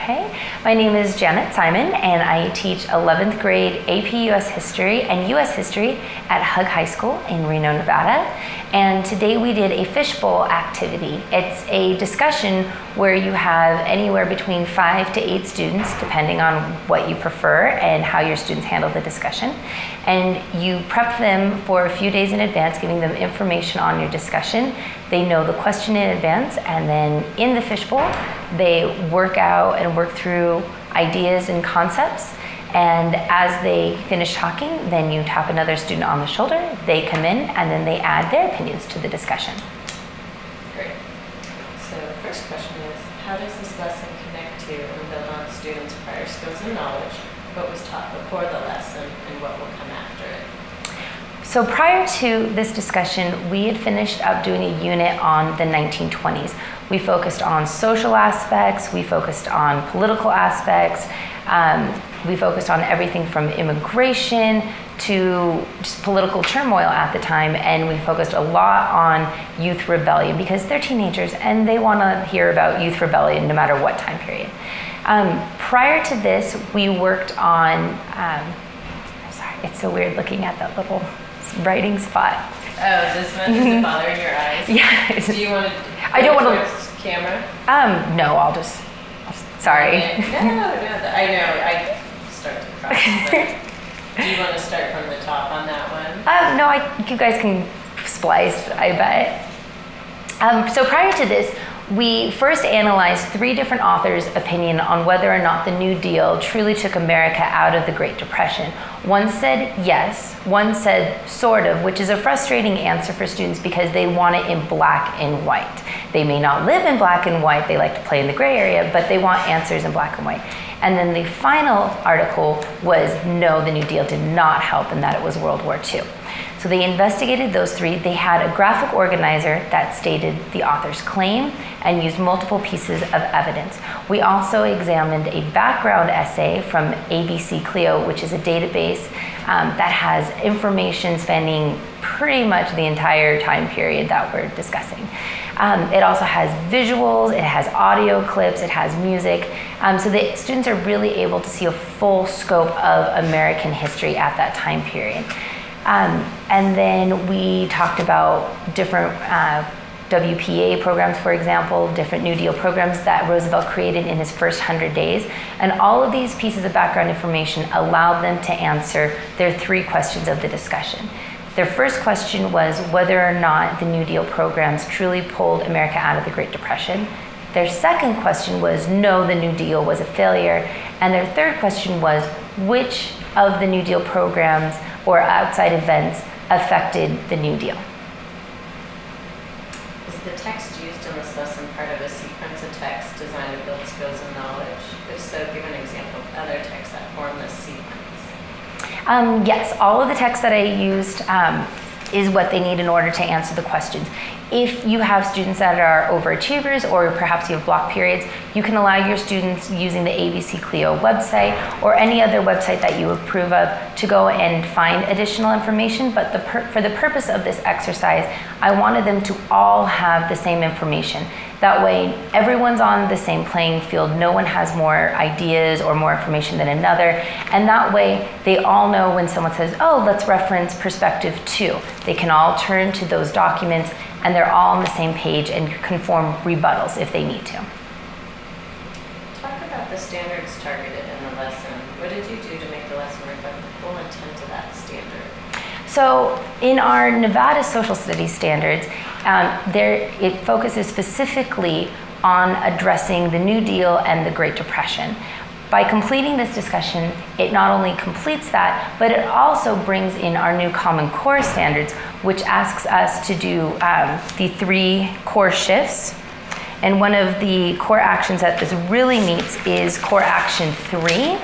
Okay, my name is Janet Simon and I teach 11th grade AP US History and US History at Hug High School in Reno, Nevada. And today we did a fishbowl activity. It's a discussion where you have anywhere between 5 to 8 students, depending on what you prefer and how your students handle the discussion. And you prep them for a few days in advance, giving them information on your discussion. They know the question in advance, and then in the fishbowl, they work out and work through ideas and concepts. And as they finish talking, then you tap another student on the shoulder, they come in, and then they add their opinions to the discussion. Great. So the first question is, how does this lesson connect to and build on students' prior skills and knowledge, what was taught before the lesson, and what will come after it? So prior to this discussion, we had finished up doing a unit on the 1920s. We focused on social aspects, we focused on political aspects, we focused on everything from immigration to just political turmoil at the time, and we focused a lot on youth rebellion because they're teenagers and they want to hear about youth rebellion no matter what time period. Prior to this, we worked on, sorry, it's so weird looking at that little writing spot. Oh, this one, is it bothering your eyes? Yeah. Do you want to I don't want to camera? No, I'll just, sorry. No, I know, I start to cross. Do you want to start from the top on that one? No, you guys can splice, I bet. So prior to this, we first analyzed 3 different authors' opinion on whether or not the New Deal truly took America out of the Great Depression. One said yes, one said sort of, which is a frustrating answer for students because they want it in black and white. They may not live in black and white, they like to play in the gray area, but they want answers in black and white. And then the final article was no, the New Deal did not help and that it was World War II. So they investigated those 3. They had a graphic organizer that stated the author's claim and used multiple pieces of evidence. We also examined a background essay from ABC Clio, which is a database that has information spanning pretty much the entire time period that we're discussing. It also has visuals, it has audio clips, it has music. So the students are really able to see a full scope of American history at that time period. And then we talked about different WPA programs, for example, different New Deal programs that Roosevelt created in his first 100 days. And all of these pieces of background information allowed them to answer their 3 questions of the discussion. Their first question was whether or not the New Deal programs truly pulled America out of the Great Depression. Their second question was no, the New Deal was a failure. And their third question was which of the New Deal programs or outside events affected the New Deal. Is the text used in this lesson part of a sequence of texts designed to build skills and knowledge? If so, give an example of other texts that form this sequence. Yes, all of the text that I used is what they need in order to answer the questions. If you have students that are overachievers or perhaps you have block periods, you can allow your students using the ABC Clio website or any other website that you approve of to go and find additional information. But for the purpose of this exercise, I wanted them to all have the same information. That way, everyone's on the same playing field. No one has more ideas or more information than another. And that way, they all know when someone says, oh, let's reference perspective 2. They can all turn to those documents and they're all on the same page and can form rebuttals if they need to. Talk about the standards targeted in the lesson. What did you do to make the lesson reflect the full intent of that standard? So in our Nevada Social Studies standards, it focuses specifically on addressing the New Deal and the Great Depression. By completing this discussion, it not only completes that, but it also brings in our new Common Core standards, which asks us to do the 3 core shifts. And one of the core actions that this really meets is Core Action 3.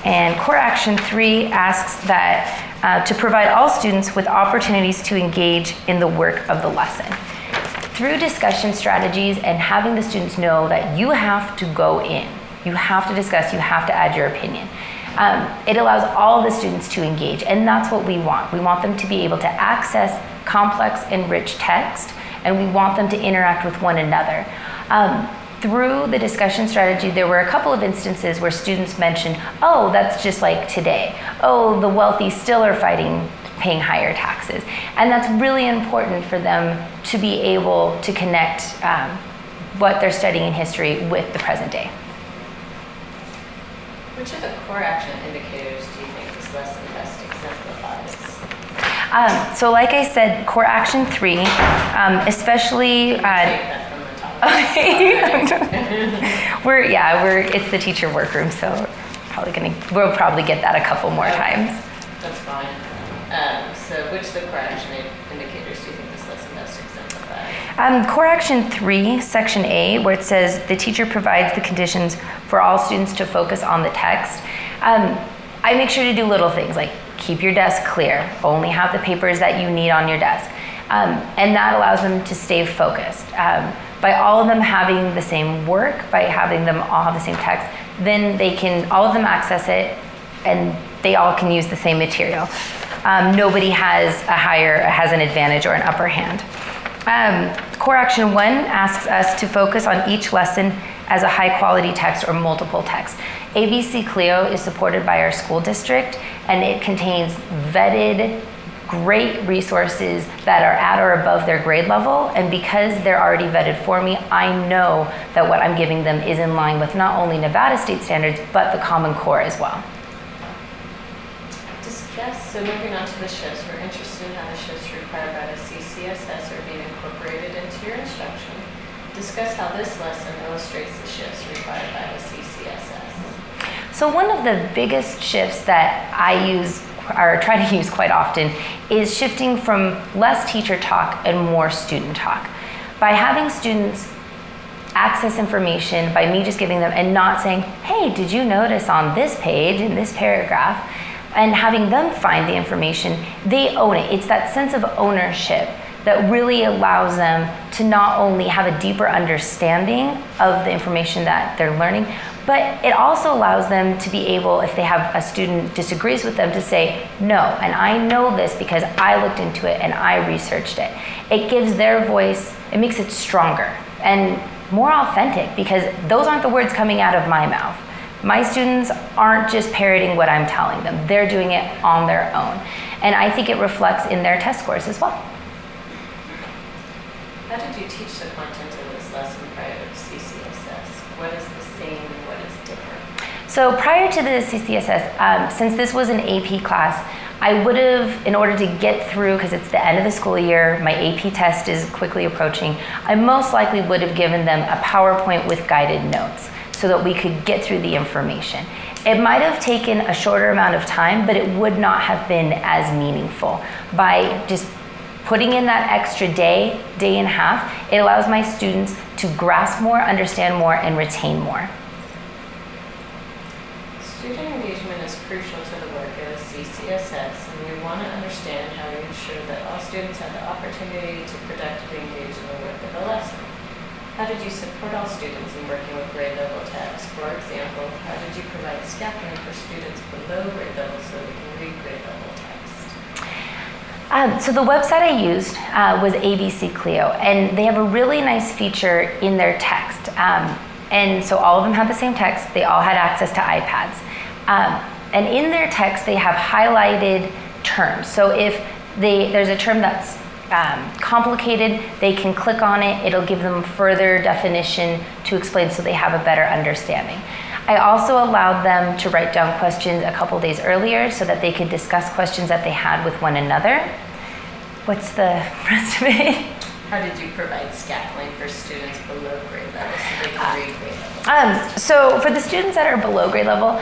And Core Action 3 asks that to provide all students with opportunities to engage in the work of the lesson. Through discussion strategies and having the students know that you have to go in, you have to discuss, you have to add your opinion. It allows all the students to engage, and that's what we want. We want them to be able to access complex and rich text, and we want them to interact with one another. through the discussion strategy, there were a couple of instances where students mentioned, oh, that's just like today. Oh, the wealthy still are paying higher taxes. And that's really important for them to be able to connect what they're studying in history with the present day. Which of the core action indicators do you think this lesson best exemplifies? So like I said, core action 3, especially... Take that from the top. it's the teacher workroom, so we'll probably get that a couple more times. That's fine. So which of the core action indicators do you think this lesson best exemplifies? Core action 3, section A, where it says the teacher provides the conditions for all students to focus on the text. I make sure to do little things like keep your desk clear, only have the papers that you need on your desk. And that allows them to stay focused. By all of them having the same work, by having them all have the same text, then all of them access it and they all can use the same material. Nobody has an advantage or an upper hand. Core action 1 asks us to focus on each lesson as a high quality text or multiple text. ABC Clio is supported by our school district and it contains vetted, great resources that are at or above their grade level, and because they're already vetted for me, I know that what I'm giving them is in line with not only Nevada state standards, but the Common Core as well. So moving on to the shifts, we're interested in how the shifts required by the CCSS are being incorporated into your instruction. Discuss how this lesson illustrates the shifts required by the CCSS. So one of the biggest shifts that I use or try to use quite often is shifting from less teacher talk and more student talk. By having students access information, by me just giving them and not saying, hey, did you notice on this page in this paragraph, and having them find the information, they own it. It's that sense of ownership that really allows them to not only have a deeper understanding of the information that they're learning, but it also allows them to be able, if they have a student disagrees with them, to say, no, and I know this because I looked into it and I researched it. It gives their voice, it makes it stronger and more authentic because those aren't the words coming out of my mouth. My students aren't just parroting what I'm telling them. They're doing it on their own. And I think it reflects in their test scores as well. How did you teach the content of this lesson prior to CCSS? What is the same and what is different? So prior to the CCSS, since this was an AP class, I would have, in order to get through, because it's the end of the school year, my AP test is quickly approaching, I most likely would have given them a PowerPoint with guided notes, so that we could get through the information. It might have taken a shorter amount of time, but it would not have been as meaningful. By just putting in that extra day and a half, it allows my students to grasp more, understand more, and retain more. Student engagement is crucial to the work of CCSS, and we want to understand how we ensure that all students have the opportunity to productively engage in the work of the lesson. How did you support all students in working with grade level text? For example, how did you provide scaffolding for students below grade level so they can read grade level text? So the website I used was ABC Clio, and they have a really nice feature in their text. And so all of them had the same text. They all had access to iPads. And in their text, they have highlighted terms. So if there's a term that's complicated, they can click on it. It'll give them further definition to explain so they have a better understanding. I also allowed them to write down questions a couple days earlier so that they could discuss questions that they had with one another. What's the rest of it? How did you provide scaffolding for students below grade level so they can read grade level? So for the students that are below grade level,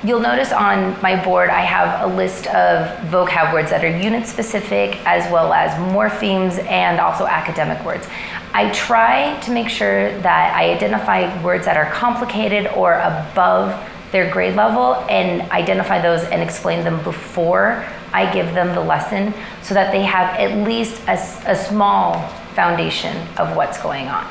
you'll notice on my board I have a list of vocab words that are unit specific as well as morphemes and also academic words. I try to make sure that I identify words that are complicated or above their grade level and identify those and explain them before I give them the lesson so that they have at least a small foundation of what's going on.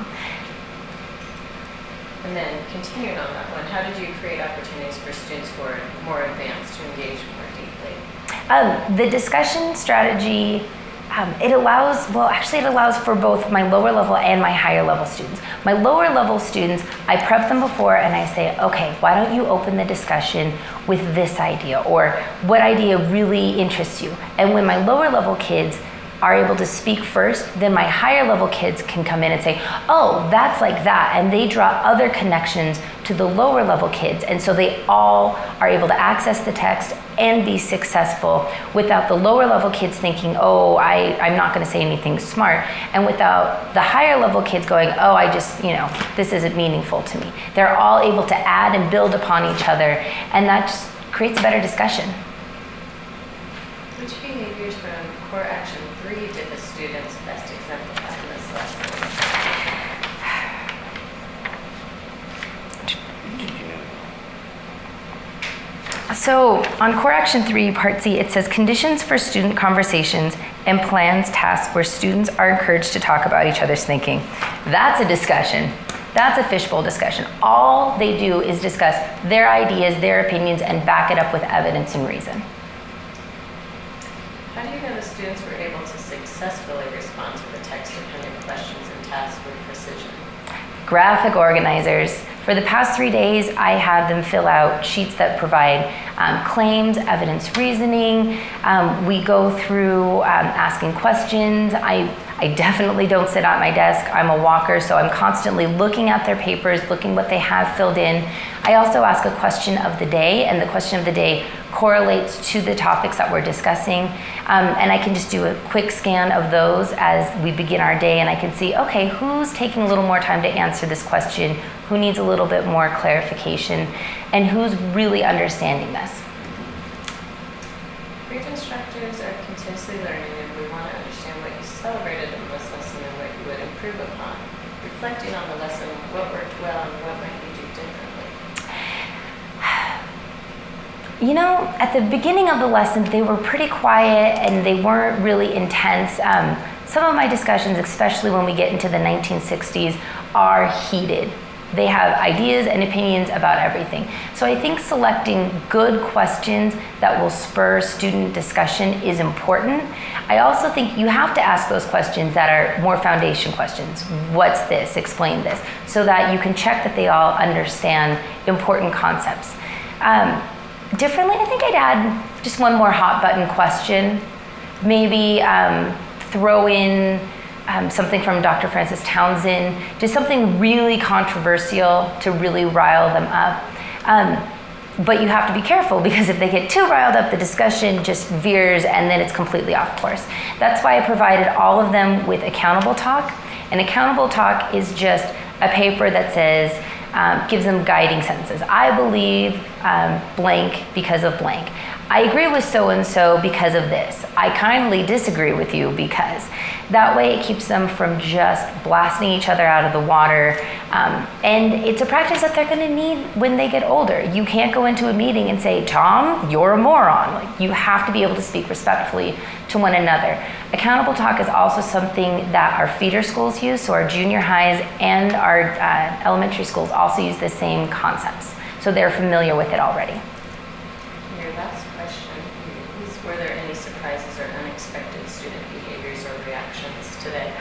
And then continuing on that one, how did you create opportunities for students who are more advanced to engage more deeply? The discussion strategy it allows for both my lower level and my higher level students. My lower level students, I prep them before and I say, okay, why don't you open the discussion with this idea, or what idea really interests you? And when my lower level kids are able to speak first, then my higher level kids can come in and say, oh, that's like that. And they draw other connections to the lower level kids. And so they all are able to access the text and be successful without the lower level kids thinking, oh, I'm not gonna say anything smart. And without the higher level kids going, oh, this isn't meaningful to me. They're all able to add and build upon each other. And that just creates a better discussion. Which behaviors from core action 3 did the students best exemplify in this lesson? So on core action 3, part C, it says conditions for student conversations and plans tasks where students are encouraged to talk about each other's thinking. That's a discussion. That's a fishbowl discussion. All they do is discuss their ideas, their opinions, and back it up with evidence and reason. How do you know the students were able to successfully respond to the text-dependent questions and tasks with precision? Graphic organizers. For the past 3 days, I had them fill out sheets that provide claims, evidence reasoning. We go through asking questions. I definitely don't sit at my desk. I'm a walker, so I'm constantly looking at their papers, looking what they have filled in. I also ask a question of the day, and the question of the day correlates to the topics that we're discussing. And I can just do a quick scan of those as we begin our day, and I can see, okay, who's taking a little more time to answer this question, who needs a little bit more clarification, and who's really understanding this. Great instructors are continuously learning, and we want to understand what you celebrated in this lesson and what you would improve upon. Reflecting on the lesson, what worked well and what might you do differently? At the beginning of the lesson, they were pretty quiet and they weren't really intense. Some of my discussions, especially when we get into the 1960s, are heated. They have ideas and opinions about everything. So I think selecting good questions that will spur student discussion is important. I also think you have to ask those questions that are more foundation questions. What's this? Explain this. So that you can check that they all understand important concepts. Differently, I think I'd add just one more hot button question. Maybe throw in something from Dr. Frances Townsend, just something really controversial to really rile them up. But you have to be careful, because if they get too riled up, the discussion just veers and then it's completely off course. That's why I provided all of them with accountable talk. And accountable talk is just a paper that says, gives them guiding sentences. I believe blank because of blank. I agree with so-and-so because of this. I kindly disagree with you because. That way it keeps them from just blasting each other out of the water. And it's a practice that they're gonna need when they get older. You can't go into a meeting and say, Tom, you're a moron. You have to be able to speak respectfully to one another. Accountable talk is also something that our feeder schools use, so our junior highs and our elementary schools also use the same concepts. So they're familiar with it already. Your last question is, were there any surprises or unexpected student behaviors or reactions today?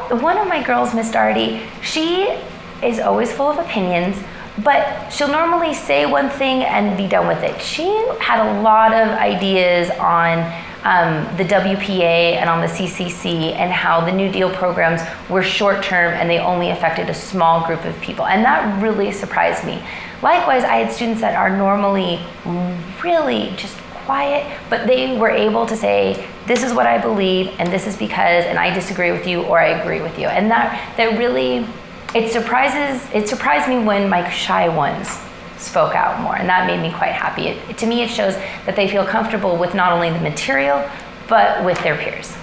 One of my girls, Miss Doherty, she is always full of opinions, but she'll normally say one thing and be done with it. She had a lot of ideas on the WPA and on the CCC and how the New Deal programs were short-term and they only affected a small group of people. And that really surprised me. Likewise, I had students that are normally really just quiet, but they were able to say, this is what I believe, and this is because, and I disagree with you, or I agree with you. And that really, it surprised me when my shy ones spoke out more, and that made me quite happy. To me, it shows that they feel comfortable with not only the material, but with their peers.